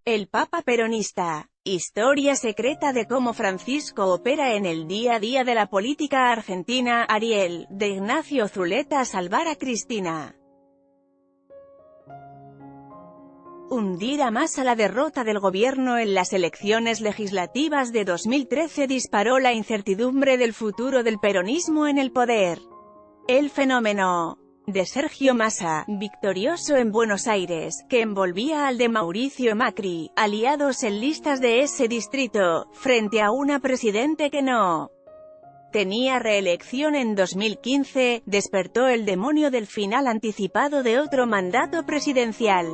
El Papa peronista. Historia secreta de cómo Francisco opera en el día a día de la política argentina. Ariel, de Ignacio Zuleta. Salvar a Cristina. Hundir a Massa. La derrota del gobierno en las elecciones legislativas de 2013 disparó la incertidumbre del futuro del peronismo en el poder. El fenómeno de Sergio Massa, victorioso en Buenos Aires, que envolvía al de Mauricio Macri, aliados en listas de ese distrito, frente a una presidente que no tenía reelección en 2015, despertó el demonio del final anticipado de otro mandato presidencial.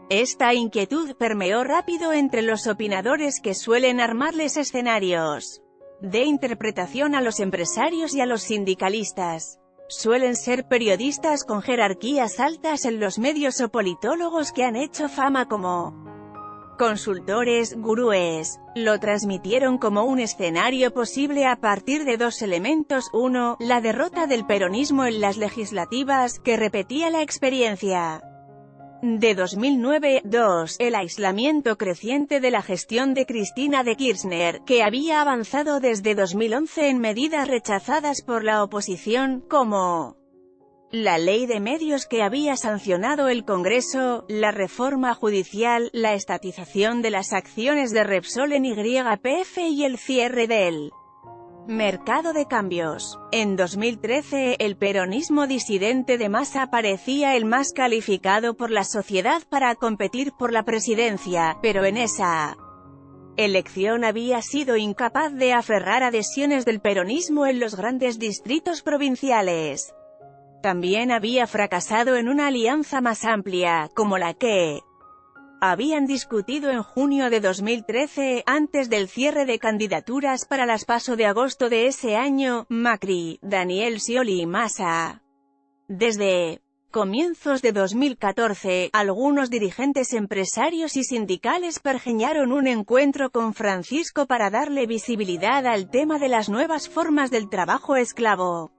Esta inquietud permeó rápido entre los opinadores que suelen armarles escenarios de interpretación a los empresarios y a los sindicalistas. Suelen ser periodistas con jerarquías altas en los medios o politólogos que han hecho fama como consultores, gurúes. Lo transmitieron como un escenario posible a partir de dos elementos: uno, la derrota del peronismo en las legislativas, que repetía la experiencia de 2009, 2, el aislamiento creciente de la gestión de Cristina de Kirchner, que había avanzado desde 2011 en medidas rechazadas por la oposición, como la ley de medios que había sancionado el Congreso, la reforma judicial, la estatización de las acciones de Repsol en YPF y el cierre del mercado de cambios. En 2013, el peronismo disidente de Massa parecía el más calificado por la sociedad para competir por la presidencia, pero en esa elección había sido incapaz de aferrar adhesiones del peronismo en los grandes distritos provinciales. También había fracasado en una alianza más amplia, como la que habían discutido en junio de 2013, antes del cierre de candidaturas para las PASO de agosto de ese año, Macri, Daniel Scioli y Massa. Desde comienzos de 2014, algunos dirigentes empresarios y sindicales pergeñaron un encuentro con Francisco para darle visibilidad al tema de las nuevas formas del trabajo esclavo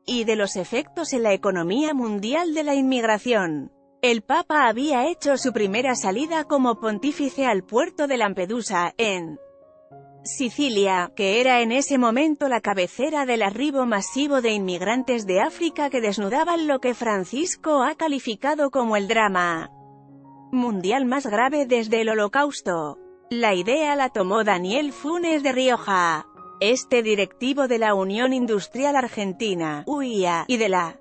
y de los efectos en la economía mundial de la inmigración. El Papa había hecho su primera salida como pontífice al puerto de Lampedusa, en Sicilia, que era en ese momento la cabecera del arribo masivo de inmigrantes de África que desnudaban lo que Francisco ha calificado como el drama mundial más grave desde el Holocausto. La idea la tomó Daniel Funes de Rioja, este directivo de la Unión Industrial Argentina, UIA, y de la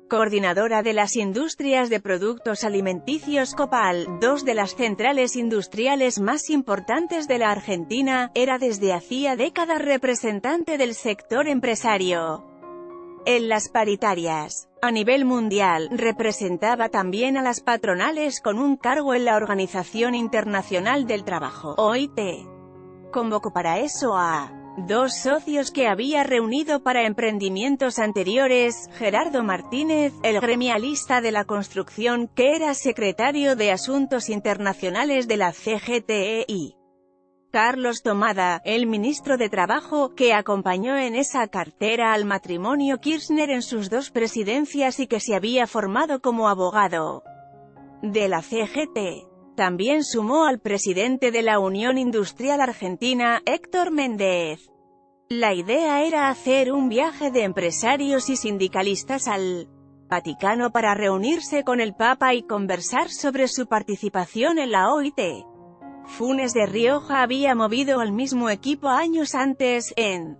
Coordinadora de las Industrias de Productos Alimenticios Copal, dos de las centrales industriales más importantes de la Argentina. Era desde hacía décadas representante del sector empresario en las paritarias. A nivel mundial, representaba también a las patronales con un cargo en la Organización Internacional del Trabajo, OIT. Convocó para eso a dos socios que había reunido para emprendimientos anteriores: Gerardo Martínez, el gremialista de la construcción, que era secretario de Asuntos Internacionales de la CGT, y Carlos Tomada, el ministro de Trabajo, que acompañó en esa cartera al matrimonio Kirchner en sus dos presidencias y que se había formado como abogado de la CGT. También sumó al presidente de la Unión Industrial Argentina, Héctor Méndez. La idea era hacer un viaje de empresarios y sindicalistas al Vaticano para reunirse con el Papa y conversar sobre su participación en la OIT. Funes de Rioja había movido al mismo equipo años antes, en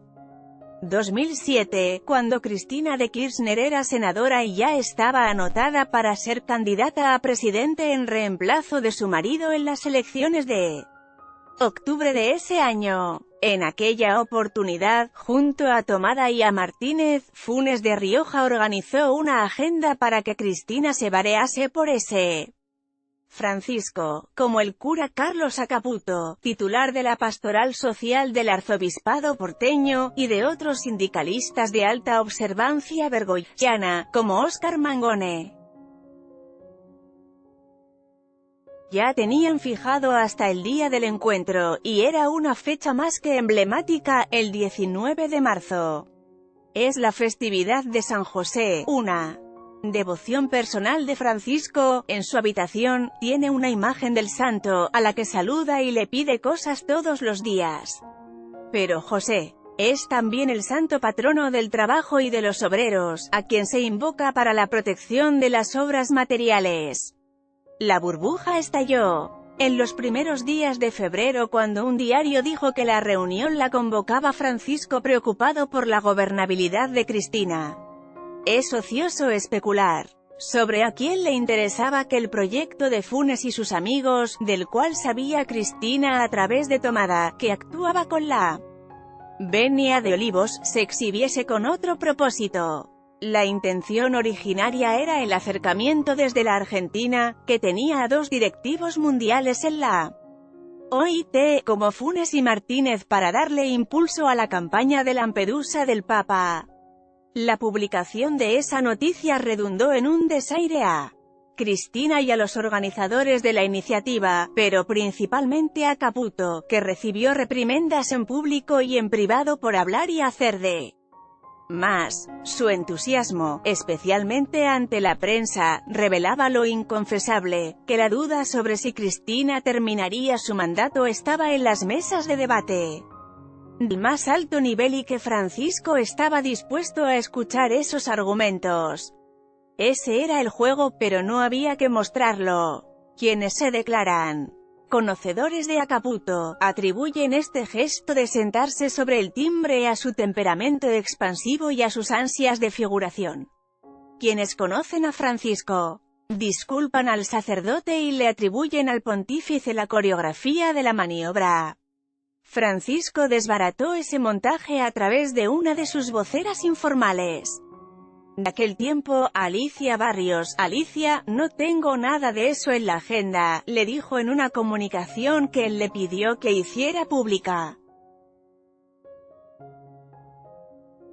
2007, cuando Cristina de Kirchner era senadora y ya estaba anotada para ser candidata a presidente en reemplazo de su marido en las elecciones de octubre de ese año. En aquella oportunidad, junto a Tomada y a Martínez, Funes de Rioja organizó una agenda para que Cristina se barease por ese Francisco, como el cura Carlos Acaputo, titular de la Pastoral Social del Arzobispado porteño, y de otros sindicalistas de alta observancia bergoyana, como Óscar Mangone. Ya tenían fijado hasta el día del encuentro, y era una fecha más que emblemática: el 19 de marzo. Es la festividad de San José, una Devoción personal de Francisco. En su habitación, tiene una imagen del santo, a la que saluda y le pide cosas todos los días. Pero José es también el santo patrono del trabajo y de los obreros, a quien se invoca para la protección de las obras materiales. La burbuja estalló en los primeros días de febrero cuando un diario dijo que la reunión la convocaba Francisco preocupado por la gobernabilidad de Cristina. Es ocioso especular sobre a quién le interesaba que el proyecto de Funes y sus amigos, del cual sabía Cristina a través de Tomada, que actuaba con la venia de Olivos, se exhibiese con otro propósito. La intención originaria era el acercamiento desde la Argentina, que tenía a dos directivos mundiales en la OIT, como Funes y Martínez, para darle impulso a la campaña de Lampedusa del Papa. La publicación de esa noticia redundó en un desaire a Cristina y a los organizadores de la iniciativa, pero principalmente a Caputo, que recibió reprimendas en público y en privado por hablar y hacer de más. Su entusiasmo, especialmente ante la prensa, revelaba lo inconfesable, que la duda sobre si Cristina terminaría su mandato estaba en las mesas de debate del más alto nivel y que Francisco estaba dispuesto a escuchar esos argumentos. Ese era el juego, pero no había que mostrarlo. Quienes se declaran conocedores de Caputo atribuyen este gesto de sentarse sobre el timbre a su temperamento expansivo y a sus ansias de figuración. Quienes conocen a Francisco disculpan al sacerdote y le atribuyen al pontífice la coreografía de la maniobra. Francisco desbarató ese montaje a través de una de sus voceras informales de aquel tiempo, Alicia Barrios. «Alicia, no tengo nada de eso en la agenda», le dijo en una comunicación que él le pidió que hiciera pública.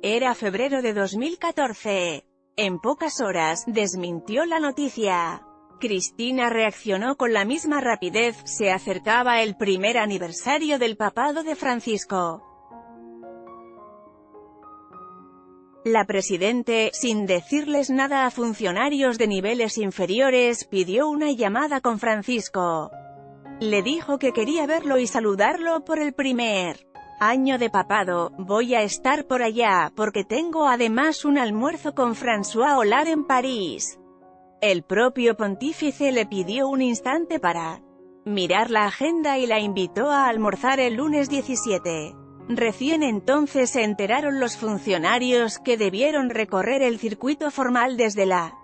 Era febrero de 2014. En pocas horas, desmintió la noticia. Cristina reaccionó con la misma rapidez. Se acercaba el primer aniversario del papado de Francisco. La presidente, sin decirles nada a funcionarios de niveles inferiores, pidió una llamada con Francisco. Le dijo que quería verlo y saludarlo por el primer año de papado. «Voy a estar por allá, porque tengo además un almuerzo con François Hollande en París». El propio pontífice le pidió un instante para mirar la agenda y la invitó a almorzar el lunes 17. Recién entonces se enteraron los funcionarios que debieron recorrer el circuito formal desde la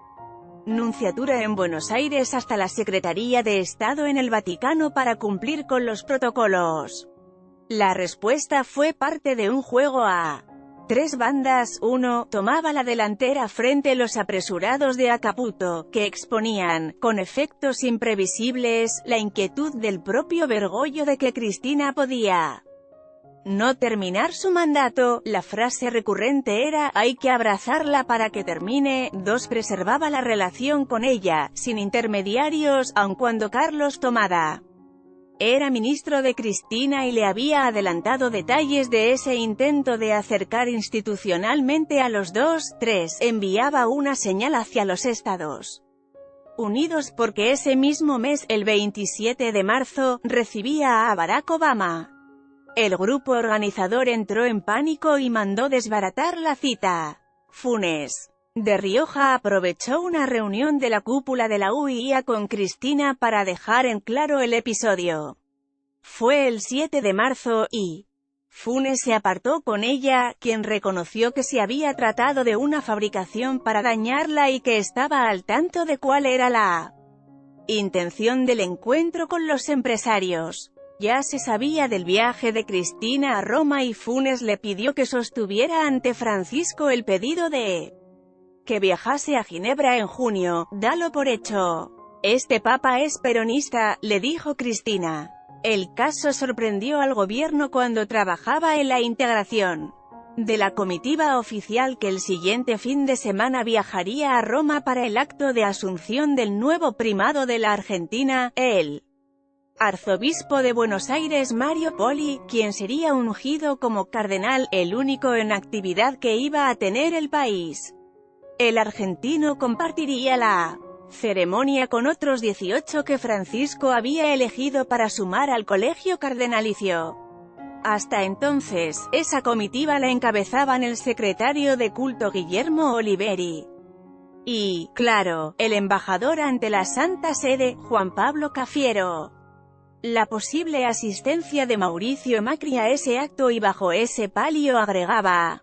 Nunciatura en Buenos Aires hasta la Secretaría de Estado en el Vaticano para cumplir con los protocolos. La respuesta fue parte de un juego a tres bandas. Uno tomaba la delantera frente a los apresurados de Caputo, que exponían, con efectos imprevisibles, la inquietud del propio Bergoglio de que Cristina podía no terminar su mandato. La frase recurrente era, «hay que abrazarla para que termine». 2. Preservaba la relación con ella, sin intermediarios, aun cuando Carlos Tomada era ministro de Cristina y le había adelantado detalles de ese intento de acercar institucionalmente a los dos. 3. Enviaba una señal hacia los Estados Unidos porque ese mismo mes, el 27 de marzo, recibía a Barack Obama. El grupo organizador entró en pánico y mandó desbaratar la cita. Funes de Rioja aprovechó una reunión de la cúpula de la UIA con Cristina para dejar en claro el episodio. Fue el 7 de marzo, y Funes se apartó con ella, quien reconoció que se había tratado de una fabricación para dañarla y que estaba al tanto de cuál era la intención del encuentro con los empresarios. Ya se sabía del viaje de Cristina a Roma y Funes le pidió que sostuviera ante Francisco el pedido de que viajase a Ginebra en junio. «Dalo por hecho. Este papa es peronista», le dijo Cristina. El caso sorprendió al gobierno cuando trabajaba en la integración de la comitiva oficial que el siguiente fin de semana viajaría a Roma para el acto de asunción del nuevo primado de la Argentina, el arzobispo de Buenos Aires Mario Poli, quien sería ungido como cardenal, el único en actividad que iba a tener el país. El argentino compartiría la ceremonia con otros 18 que Francisco había elegido para sumar al colegio cardenalicio. Hasta entonces, esa comitiva la encabezaban el secretario de culto Guillermo Oliveri y, claro, el embajador ante la Santa Sede, Juan Pablo Cafiero. La posible asistencia de Mauricio Macri a ese acto y bajo ese palio agregaba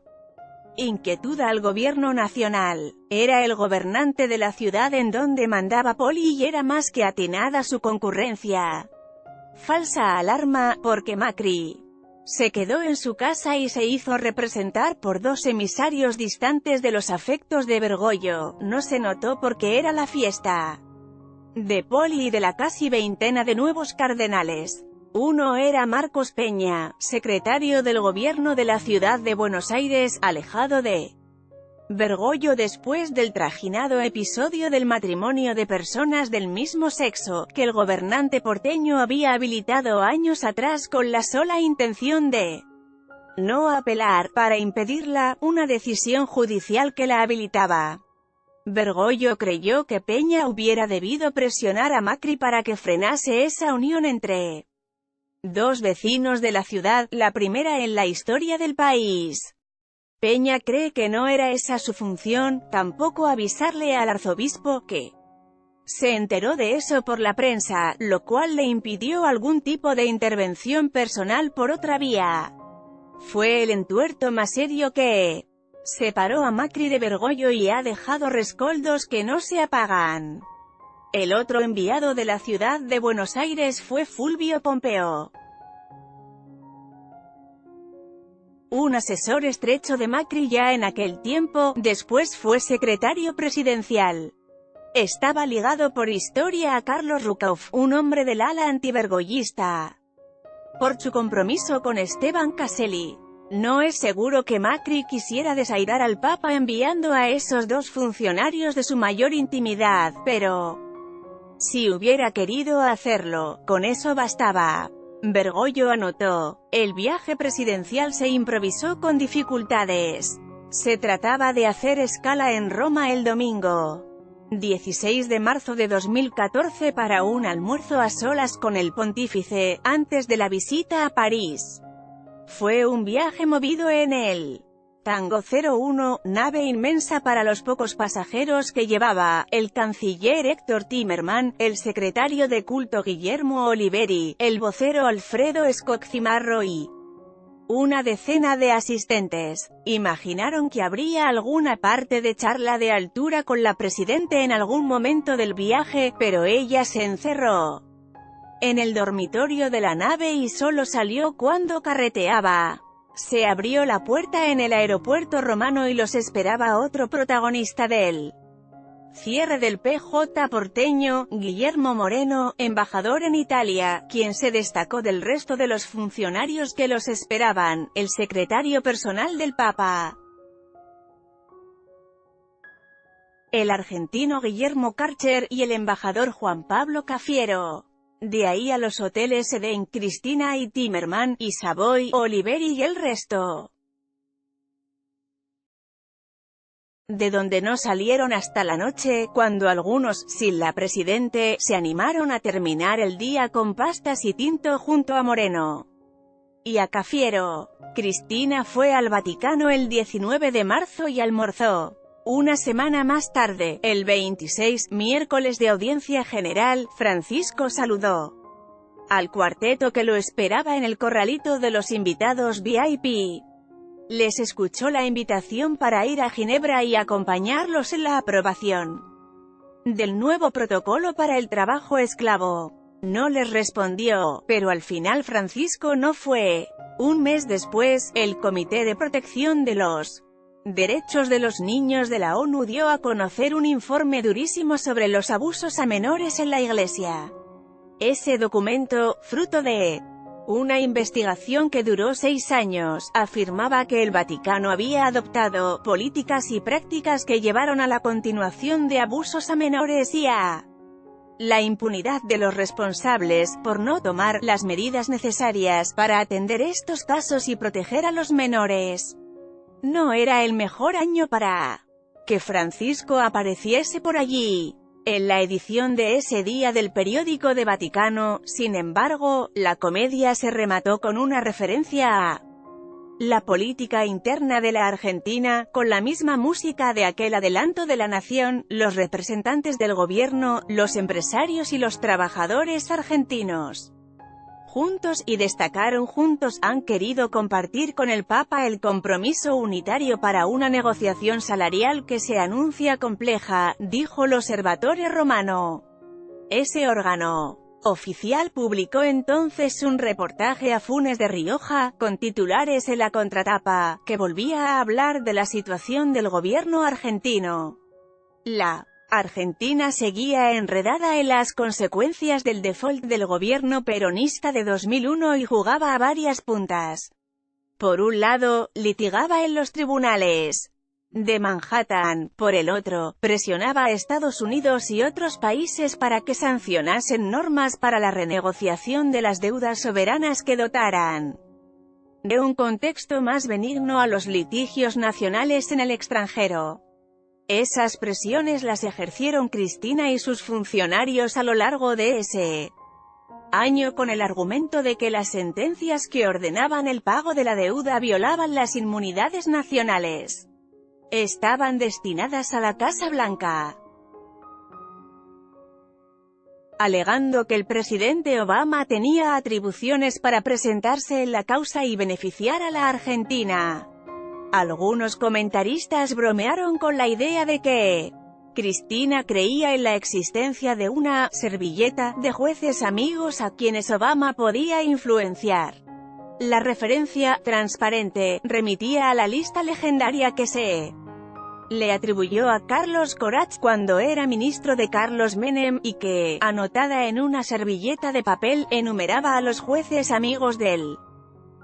inquietud al gobierno nacional. Era el gobernante de la ciudad en donde mandaba Poli y era más que atinada su concurrencia. Falsa alarma, porque Macri se quedó en su casa y se hizo representar por dos emisarios distantes de los afectos de Bergoglio. No se notó porque era la fiesta de Poli y de la casi veintena de nuevos cardenales. Uno era Marcos Peña, secretario del gobierno de la ciudad de Buenos Aires, alejado de Bergoglio después del trajinado episodio del matrimonio de personas del mismo sexo, que el gobernante porteño había habilitado años atrás con la sola intención de no apelar, para impedirla, una decisión judicial que la habilitaba. Bergoglio creyó que Peña hubiera debido presionar a Macri para que frenase esa unión entre dos vecinos de la ciudad, la primera en la historia del país. Peña cree que no era esa su función, tampoco avisarle al arzobispo, que se enteró de eso por la prensa, lo cual le impidió algún tipo de intervención personal por otra vía. Fue el entuerto más serio que separó a Macri de Bergoglio y ha dejado rescoldos que no se apagan. El otro enviado de la ciudad de Buenos Aires fue Fulvio Pompeo, un asesor estrecho de Macri ya en aquel tiempo, después fue secretario presidencial. Estaba ligado por historia a Carlos Ruckhoff, un hombre del ala antibergoglista, por su compromiso con Esteban Caselli. No es seguro que Macri quisiera desairar al Papa enviando a esos dos funcionarios de su mayor intimidad, pero si hubiera querido hacerlo, con eso bastaba. Bergoglio anotó, el viaje presidencial se improvisó con dificultades. Se trataba de hacer escala en Roma el domingo 16 de marzo de 2014 para un almuerzo a solas con el pontífice, antes de la visita a París. Fue un viaje movido en el Tango 01, nave inmensa para los pocos pasajeros que llevaba, el canciller Héctor Timerman, el secretario de culto Guillermo Oliveri, el vocero Alfredo Scoccimarro y una decena de asistentes. Imaginaron que habría alguna parte de charla de altura con la presidente en algún momento del viaje, pero ella se encerró en el dormitorio de la nave y solo salió cuando carreteaba. Se abrió la puerta en el aeropuerto romano y los esperaba otro protagonista del cierre del PJ porteño, Guillermo Moreno, embajador en Italia, quien se destacó del resto de los funcionarios que los esperaban, el secretario personal del Papa, el argentino Guillermo Karcher y el embajador Juan Pablo Cafiero. De ahí a los hoteles Eden, Cristina y Timerman, y Savoy, Oliveri y el resto, de donde no salieron hasta la noche, cuando algunos, sin la presidente, se animaron a terminar el día con pastas y tinto junto a Moreno y a Cafiero. Cristina fue al Vaticano el 19 de marzo y almorzó. Una semana más tarde, el 26, miércoles de audiencia general, Francisco saludó al cuarteto que lo esperaba en el corralito de los invitados VIP. Les escuchó la invitación para ir a Ginebra y acompañarlos en la aprobación del nuevo protocolo para el trabajo esclavo. No les respondió, pero al final Francisco no fue. Un mes después, el Comité de Protección de los Derechos de los Niños de la ONU dio a conocer un informe durísimo sobre los abusos a menores en la Iglesia. Ese documento, fruto de una investigación que duró 6 años, afirmaba que el Vaticano había adoptado políticas y prácticas que llevaron a la continuación de abusos a menores y a la impunidad de los responsables, por no tomar las medidas necesarias para atender estos casos y proteger a los menores. No era el mejor año para que Francisco apareciese por allí. En la edición de ese día del periódico de Vaticano, sin embargo, la comedia se remató con una referencia a la política interna de la Argentina, con la misma música de aquel adelanto de la nación. Los representantes del gobierno, los empresarios y los trabajadores argentinos juntos y destacaron juntos han querido compartir con el Papa el compromiso unitario para una negociación salarial que se anuncia compleja, dijo el Osservatore Romano. Ese órgano oficial publicó entonces un reportaje a Funes de Rioja, con titulares en la contratapa, que volvía a hablar de la situación del gobierno argentino. La Argentina seguía enredada en las consecuencias del default del gobierno peronista de 2001 y jugaba a varias puntas. Por un lado, litigaba en los tribunales de Manhattan, por el otro, presionaba a Estados Unidos y otros países para que sancionasen normas para la renegociación de las deudas soberanas que dotaran de un contexto más benigno a los litigios nacionales en el extranjero. Esas presiones las ejercieron Cristina y sus funcionarios a lo largo de ese año con el argumento de que las sentencias que ordenaban el pago de la deuda violaban las inmunidades nacionales. Estaban destinadas a la Casa Blanca, alegando que el presidente Obama tenía atribuciones para presentarse en la causa y beneficiar a la Argentina. Algunos comentaristas bromearon con la idea de que Cristina creía en la existencia de una servilleta de jueces amigos a quienes Obama podía influenciar. La referencia transparente remitía a la lista legendaria que se le atribuyó a Carlos Corach cuando era ministro de Carlos Menem, y que, anotada en una servilleta de papel, enumeraba a los jueces amigos del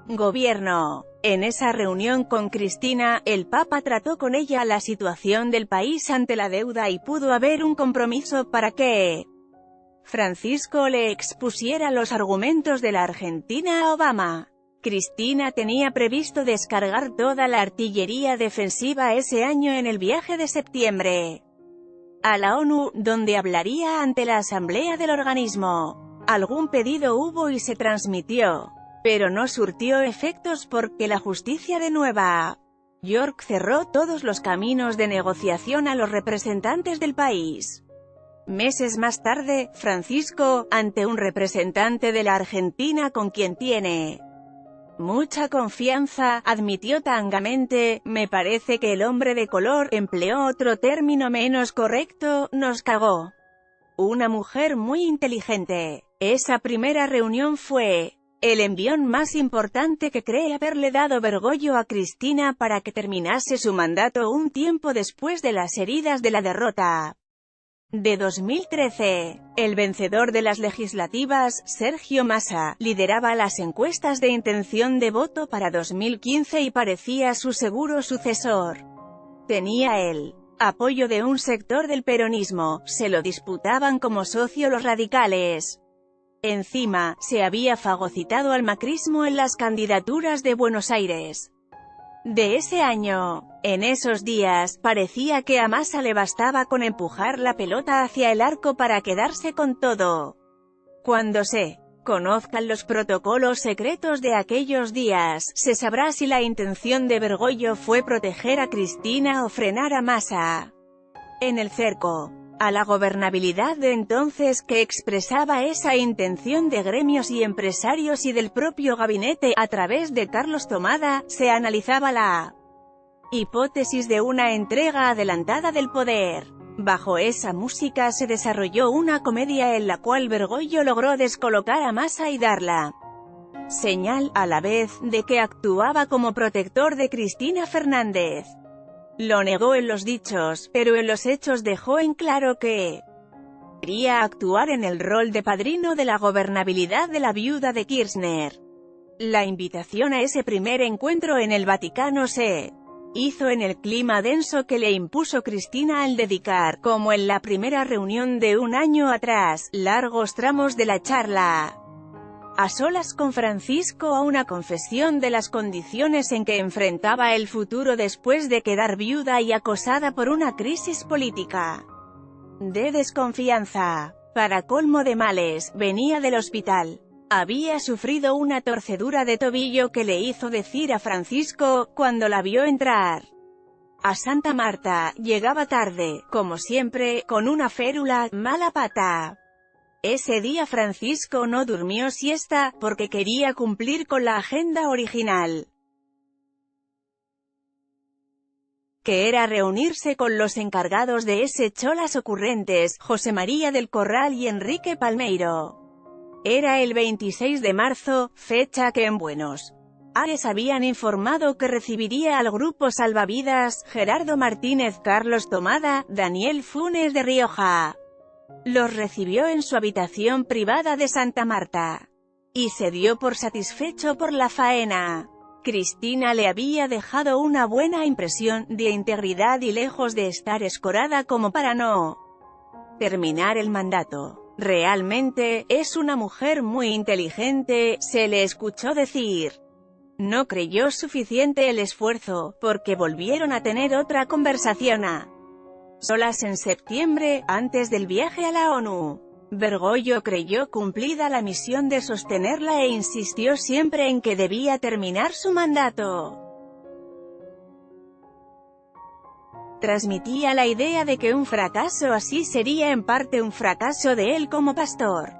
gobierno. En esa reunión con Cristina, el Papa trató con ella la situación del país ante la deuda y pudo haber un compromiso para que Francisco le expusiera los argumentos de la Argentina a Obama. Cristina tenía previsto descargar toda la artillería defensiva ese año en el viaje de septiembre a la ONU, donde hablaría ante la asamblea del organismo. Algún pedido hubo y se transmitió, pero no surtió efectos porque la justicia de Nueva York cerró todos los caminos de negociación a los representantes del país. Meses más tarde, Francisco, ante un representante de la Argentina con quien tiene mucha confianza, admitió tangamente: me parece que el hombre de color, empleó otro término menos correcto, nos cagó. Una mujer muy inteligente. Esa primera reunión fue el envión más importante que cree haberle dado Bergoglio a Cristina para que terminase su mandato un tiempo después de las heridas de la derrota de 2013. El vencedor de las legislativas, Sergio Massa, lideraba las encuestas de intención de voto para 2015 y parecía su seguro sucesor. Tenía el apoyo de un sector del peronismo, se lo disputaban como socio los radicales. Encima, se había fagocitado al macrismo en las candidaturas de Buenos Aires de ese año. En esos días, parecía que a Massa le bastaba con empujar la pelota hacia el arco para quedarse con todo. Cuando se conozcan los protocolos secretos de aquellos días, se sabrá si la intención de Bergoglio fue proteger a Cristina o frenar a Massa en el cerco a la gobernabilidad de entonces, que expresaba esa intención de gremios y empresarios y del propio gabinete. A través de Carlos Tomada, se analizaba la hipótesis de una entrega adelantada del poder. Bajo esa música se desarrolló una comedia en la cual Bergoglio logró descolocar a Massa y dar la señal, a la vez, de que actuaba como protector de Cristina Fernández. Lo negó en los dichos, pero en los hechos dejó en claro que quería actuar en el rol de padrino de la gobernabilidad de la viuda de Kirchner. La invitación a ese primer encuentro en el Vaticano se hizo en el clima denso que le impuso Cristina al dedicar, como en la primera reunión de un año atrás, largos tramos de la charla a solas con Francisco a una confesión de las condiciones en que enfrentaba el futuro después de quedar viuda y acosada por una crisis política de desconfianza. Para colmo de males, venía del hospital. Había sufrido una torcedura de tobillo que le hizo decir a Francisco, cuando la vio entrar a Santa Marta, llegaba tarde, como siempre, con una férula, mala pata. Ese día Francisco no durmió siesta, porque quería cumplir con la agenda original, que era reunirse con los encargados de ese cholas ocurrentes, José María del Corral y Enrique Palmeiro. Era el 26 de marzo, fecha que en Buenos Aires habían informado que recibiría al grupo Salvavidas, Gerardo Martínez, Carlos Tomada, Daniel Funes de Rioja. Los recibió en su habitación privada de Santa Marta, y se dio por satisfecho por la faena. Cristina le había dejado una buena impresión de integridad y lejos de estar escorada como para no terminar el mandato. Realmente, es una mujer muy inteligente, se le escuchó decir. No creyó suficiente el esfuerzo, porque volvieron a tener otra conversación a solas en septiembre, antes del viaje a la ONU. Bergoglio creyó cumplida la misión de sostenerla e insistió siempre en que debía terminar su mandato. Transmitía la idea de que un fracaso así sería en parte un fracaso de él como pastor.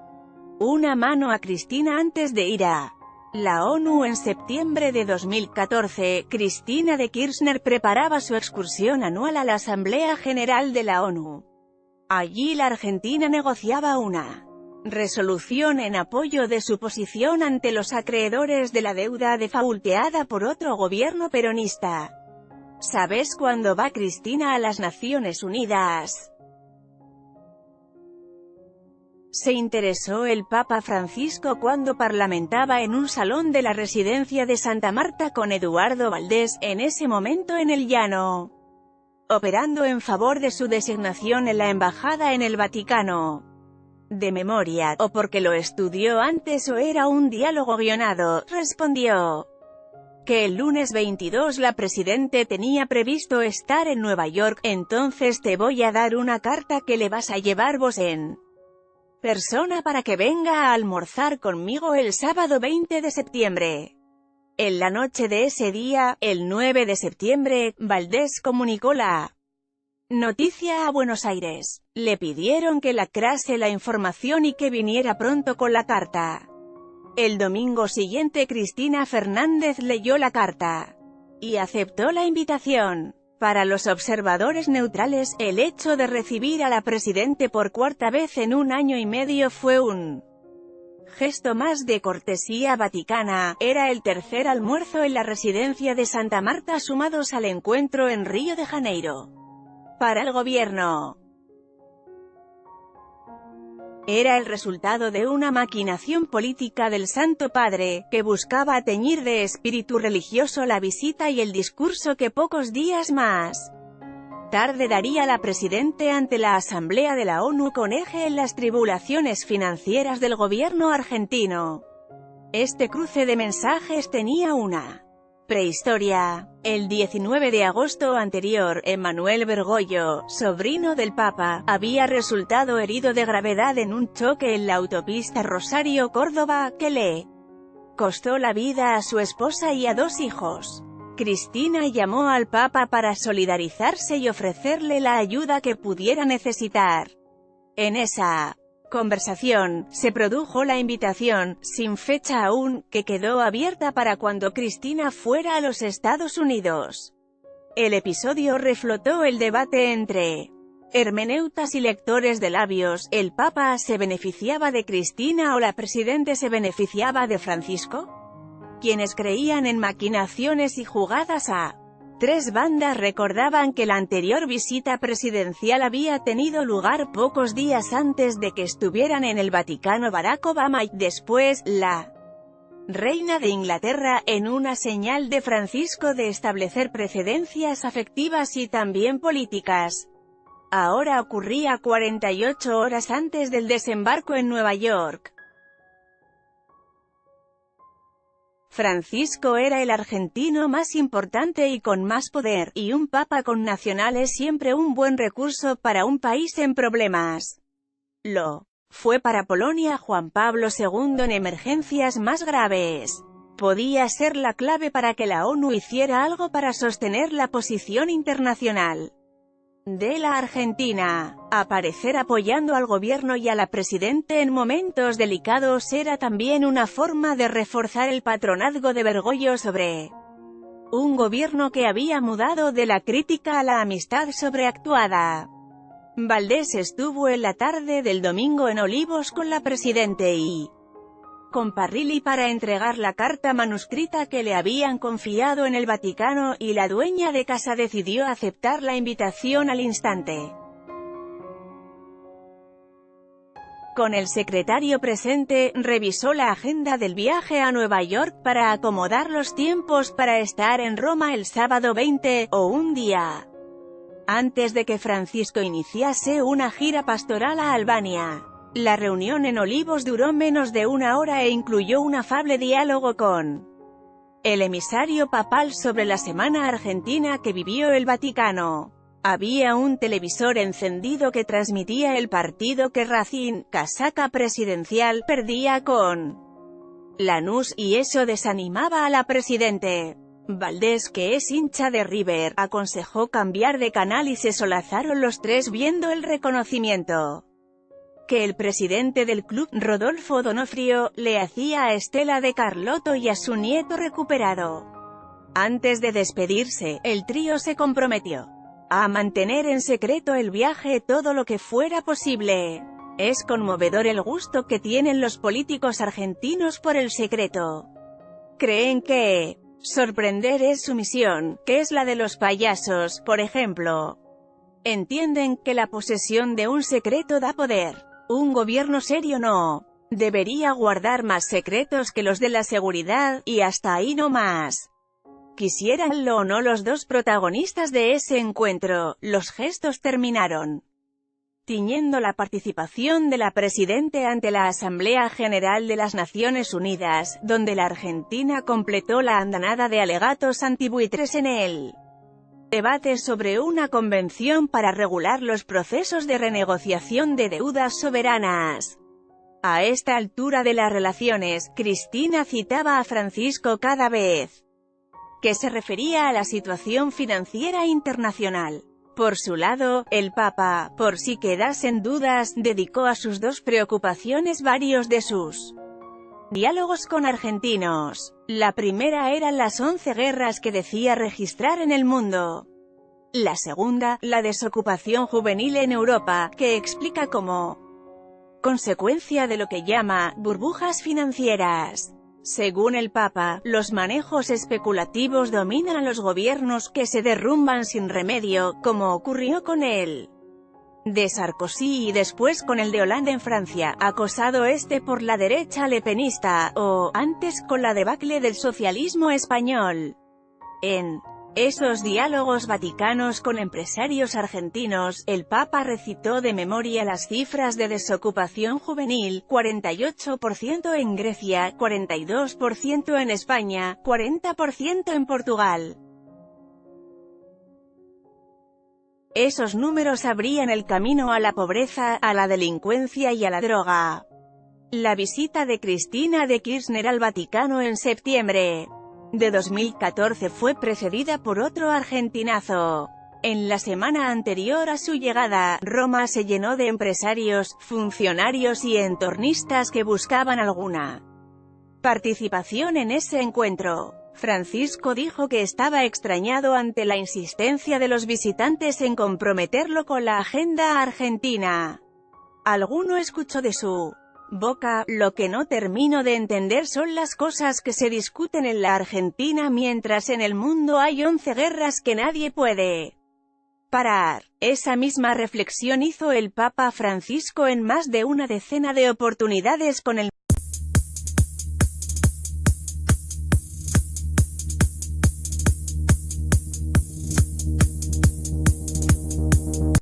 Una mano a Cristina antes de ir a la ONU en septiembre de 2014, Cristina de Kirchner preparaba su excursión anual a la Asamblea General de la ONU. Allí la Argentina negociaba una resolución en apoyo de su posición ante los acreedores de la deuda defaulteada por otro gobierno peronista. ¿Sabes cuándo va Cristina a las Naciones Unidas? Se interesó el Papa Francisco cuando parlamentaba en un salón de la residencia de Santa Marta con Eduardo Valdés, en ese momento en el Llano, operando en favor de su designación en la embajada en el Vaticano. De memoria, o porque lo estudió antes o era un diálogo guionado, respondió que el lunes 22 la presidente tenía previsto estar en Nueva York. Entonces te voy a dar una carta que le vas a llevar vos en persona para que venga a almorzar conmigo el sábado 20 de septiembre. En la noche de ese día, el 9 de septiembre, Valdés comunicó la noticia a Buenos Aires. Le pidieron que lacrase la información y que viniera pronto con la carta. El domingo siguiente Cristina Fernández leyó la carta y aceptó la invitación. Para los observadores neutrales, el hecho de recibir a la presidente por cuarta vez en un año y medio fue un gesto más de cortesía vaticana. Era el tercer almuerzo en la residencia de Santa Marta sumados al encuentro en Río de Janeiro. Para el gobierno, era el resultado de una maquinación política del Santo Padre, que buscaba teñir de espíritu religioso la visita y el discurso que pocos días más tarde daría la presidente ante la Asamblea de la ONU con eje en las tribulaciones financieras del gobierno argentino. Este cruce de mensajes tenía una prehistoria. El 19 de agosto anterior, Emanuel Bergoglio, sobrino del Papa, había resultado herido de gravedad en un choque en la autopista Rosario-Córdoba, que le costó la vida a su esposa y a 2 hijos. Cristina llamó al Papa para solidarizarse y ofrecerle la ayuda que pudiera necesitar. En esa conversación, se produjo la invitación, sin fecha aún, que quedó abierta para cuando Cristina fuera a los Estados Unidos. El episodio reflotó el debate entre hermeneutas y lectores de labios. ¿El Papa se beneficiaba de Cristina o la presidente se beneficiaba de Francisco? Quienes creían en maquinaciones y jugadas a 3 bandas recordaban que la anterior visita presidencial había tenido lugar pocos días antes de que estuvieran en el Vaticano Barack Obama y, después, la reina de Inglaterra, en una señal de Francisco de establecer precedencias afectivas y también políticas. Ahora ocurría 48 horas antes del desembarco en Nueva York. Francisco era el argentino más importante y con más poder, y un papa connacional es siempre un buen recurso para un país en problemas. Lo fue para Polonia Juan Pablo II en emergencias más graves. Podía ser la clave para que la ONU hiciera algo para sostener la posición internacional de la Argentina. Aparecer apoyando al gobierno y a la presidente en momentos delicados era también una forma de reforzar el patronazgo de Bergoglio sobre un gobierno que había mudado de la crítica a la amistad sobreactuada. Valdés estuvo en la tarde del domingo en Olivos con la presidente y con Parrilli para entregar la carta manuscrita que le habían confiado en el Vaticano, y la dueña de casa decidió aceptar la invitación al instante. Con el secretario presente, revisó la agenda del viaje a Nueva York para acomodar los tiempos para estar en Roma el sábado 20, o un día antes de que Francisco iniciase una gira pastoral a Albania. La reunión en Olivos duró menos de una hora e incluyó un afable diálogo con el emisario papal sobre la semana argentina que vivió el Vaticano. Había un televisor encendido que transmitía el partido que Racing, casaca presidencial, perdía con Lanús, y eso desanimaba a la presidente. Valdés, que es hincha de River, aconsejó cambiar de canal y se solazaron los tres viendo el reconocimiento que el presidente del club, Rodolfo Donofrio, le hacía a Estela de Carlotto y a su nieto recuperado. Antes de despedirse, el trío se comprometió a mantener en secreto el viaje todo lo que fuera posible. Es conmovedor el gusto que tienen los políticos argentinos por el secreto. Creen que sorprender es su misión, que es la de los payasos, por ejemplo. Entienden que la posesión de un secreto da poder. Un gobierno serio no debería guardar más secretos que los de la seguridad, y hasta ahí no más. Quisiéranlo o no los dos protagonistas de ese encuentro, los gestos terminaron tiñendo la participación de la presidente ante la Asamblea General de las Naciones Unidas, donde la Argentina completó la andanada de alegatos antibuitres en el debate sobre una convención para regular los procesos de renegociación de deudas soberanas. A esta altura de las relaciones, Cristina citaba a Francisco cada vez que se refería a la situación financiera internacional. Por su lado, el Papa, por si quedasen dudas, dedicó a sus dos preocupaciones varios de sus diálogos con argentinos. La primera eran las 11 guerras que decía registrar en el mundo. La segunda, la desocupación juvenil en Europa, que explica como consecuencia de lo que llama burbujas financieras. Según el Papa, los manejos especulativos dominan a los gobiernos que se derrumban sin remedio, como ocurrió con el de Sarkozy y después con el de Hollande en Francia, acosado por la derecha lepenista, o, antes, con la debacle del socialismo español. En esos diálogos vaticanos con empresarios argentinos, el Papa recitó de memoria las cifras de desocupación juvenil: 48% en Grecia, 42% en España, 40% en Portugal. Esos números abrían el camino a la pobreza, a la delincuencia y a la droga. La visita de Cristina de Kirchner al Vaticano en septiembre de 2014 fue precedida por otro argentinazo. En la semana anterior a su llegada, Roma se llenó de empresarios, funcionarios y entornistas que buscaban alguna participación en ese encuentro. Francisco dijo que estaba extrañado ante la insistencia de los visitantes en comprometerlo con la agenda argentina. Alguno escuchó de su boca: lo que no termino de entender son las cosas que se discuten en la Argentina mientras en el mundo hay 11 guerras que nadie puede parar. Esa misma reflexión hizo el Papa Francisco en más de una decena de oportunidades con el